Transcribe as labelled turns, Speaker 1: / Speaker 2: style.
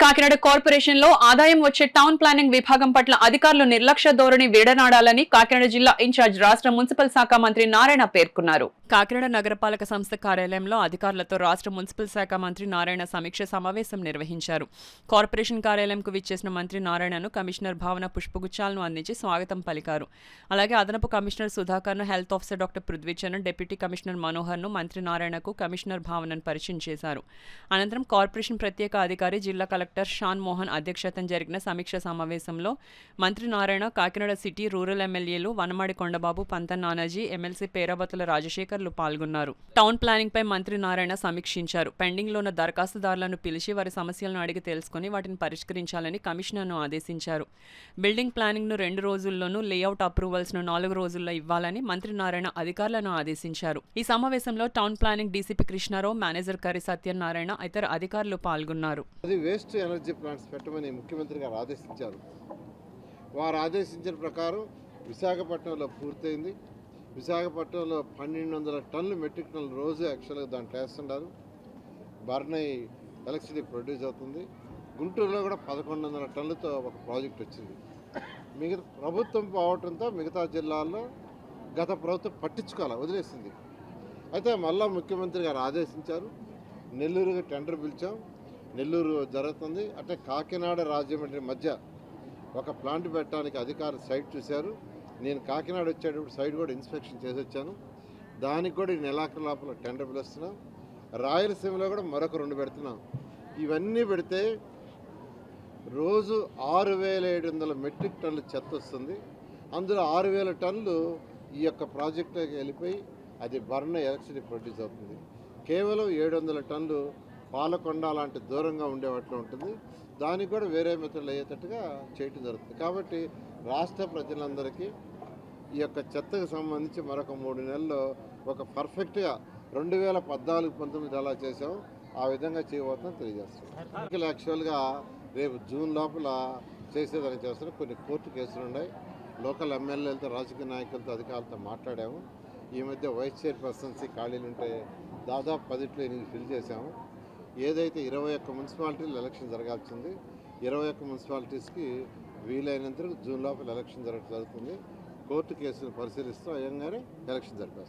Speaker 1: Kakinada corporation లో ఆదాయం వచ్చే టౌన్ ప్లానింగ్ విభాగం పట్ల అధికారులు నిర్లక్ష్య ధోరణి వీడనాడాలని కాకినాడ జిల్లా ఇన్ఛార్జ్ రాష్ట్ర మున్సిపల్ శాఖ మంత్రి నారాయణ పేర్కొన్నారు. కాకినాడ నగరపాలక సంస్థ కార్యాలయంలో అధికారులతో రాష్ట్ర మున్సిపల్ శాఖ మంత్రి నారాయణ సమీక్ష సమావేశం నిర్వహించారు. కార్పొరేషన్ కార్యాలయంకు విచ్చేసిన మంత్రి నారాయణను కమిషనర్ భావన పుష్పగుచ్చాలను అందించి స్వాగతం పలికారు. అలాగే అదనపు కమిషనర్ సుధాకర్ను, health officer doctor Prithvicharan, deputy commissioner మనోహర్ను మంత్రి నారాయణకు కమిషనర్ భావనను పరిచయం చేశారు. అనంతరం కార్పొరేషన్ ప్రత్యేక అధికారి జిల్లా కలెక్టర్ షాన్ మోహన్ అధ్యక్షతన జరిగిన సమీక్ష సమావేశంలో మంత్రి నారాయణ, కాకినాడ సిటీ రూరల్ ఎమ్మెల్యేలు వనమాడి కొండబాబు, పంతన్ నానాజీ, ఎమ్మెల్సీ పేరాబతుల రాజశేఖర్లు పాల్గొన్నారు. టౌన్ ప్లానింగ్ పై మంత్రి నారాయణ సమీక్షించారు. పెండింగ్ లో ఉన్న దరఖాస్తుదారులను పిలిచి వారి సమస్యలను అడిగి తెలుసుకుని వాటిని పరిష్కరించాలని కమిషనర్ను ఆదేశించారు. బిల్డింగ్ ప్లానింగ్ ను 2 రోజుల్లోనూ, లేఅవుట్ అప్రూవల్స్ ను 4 రోజుల్లో ఇవ్వాలని మంత్రి నారాయణ అధికారులను ఆదేశించారు. ఈ సమావేశంలో town planning DCP Krishnarao, manager Kari Satyanarayana, ఇతర అధికారులు పాల్గొన్నారు.
Speaker 2: వేస్ట్ ఎనర్జీ ప్లాంట్స్ పెట్టమని ముఖ్యమంత్రి గారు ఆదేశించారు. వారు ఆదేశించిన ప్రకారం విశాఖపట్నంలో పూర్తయింది. విశాఖపట్నంలో 1200 టన్నులు మెట్రిక్ టన్నులు రోజు యాక్చువల్గా దాంట్లో వేస్తున్నారు. బర్నై ఎలక్ట్రిసిటీ ప్రొడ్యూస్ అవుతుంది. గుంటూరులో కూడా 1100 టన్నులతో ఒక ప్రాజెక్ట్ వచ్చింది. మిగతా ప్రభుత్వం పోవడంతో మిగతా జిల్లాల్లో గత ప్రభుత్వం పట్టించుకోవాలి, వదిలేసింది. అయితే మళ్ళా ముఖ్యమంత్రి గారు ఆదేశించారు. నెల్లూరుకి టెండర్ పిలిచాం. నెల్లూరు జరుగుతుంది. అంటే కాకినాడ రాజమండ్రి మధ్య ఒక ప్లాంట్ పెట్టడానికి అధికారులు సైట్ చూశారు. నేను కాకినాడ వచ్చేటప్పుడు సైట్ కూడా ఇన్స్పెక్షన్ చేసి వచ్చాను. దానికి కూడా ఈ నెలాఖరు లోపల టెండర్ పిలుస్తున్నాం. రాయలసీమలో కూడా మరొక 2 పెడుతున్నాం. ఇవన్నీ పెడితే రోజు 6700 మెట్రిక్ టన్నులు చెత్త వస్తుంది. అందులో 6000 టన్నులు ఈ యొక్క ప్రాజెక్టులోకి వెళ్ళిపోయి అది బర్న్ ఎలక్ట్రిసిటీ ప్రొడ్యూస్ అవుతుంది. కేవలం 700 టన్నులు పాలకొండ లాంటి దూరంగా ఉండేవాటిలో ఉంటుంది. దానికి కూడా వేరే మెథడ్లు అయ్యేటట్టుగా చేయటం జరుగుతుంది. కాబట్టి రాష్ట్ర ప్రజలందరికీ ఈ యొక్క చెత్తకు సంబంధించి మరొక 3 నెలల్లో ఒక పర్ఫెక్ట్గా 2014-19 ఎలా చేసామో ఆ విధంగా చేయబోతుందని తెలియజేస్తాం. యాక్చువల్గా రేపు జూన్ లోపల చేసేదని చేస్తున్నాం. కొన్ని కోర్టు కేసులు ఉన్నాయి. లోకల్ ఎమ్మెల్యేలతో, రాజకీయ నాయకులతో, అధికారులతో మాట్లాడాము. ఈ మధ్య వైస్ చైర్పర్సన్సీ ఖాళీలు ఉంటే దాదాపు 10 ఎన్నికలు ఫిల్ చేశాము. ఏదైతే 21 మున్సిపాలిటీలు ఎలక్షన్ జరగాల్సింది, 21 మున్సిపాలిటీస్కి వీలైనంత జూన్ లోపల ఎలక్షన్ జరుగుతుంది. కోర్టు కేసులు పరిశీలిస్తూ అయ్యంగానే ఎలక్షన్ జరిపేస్తాం.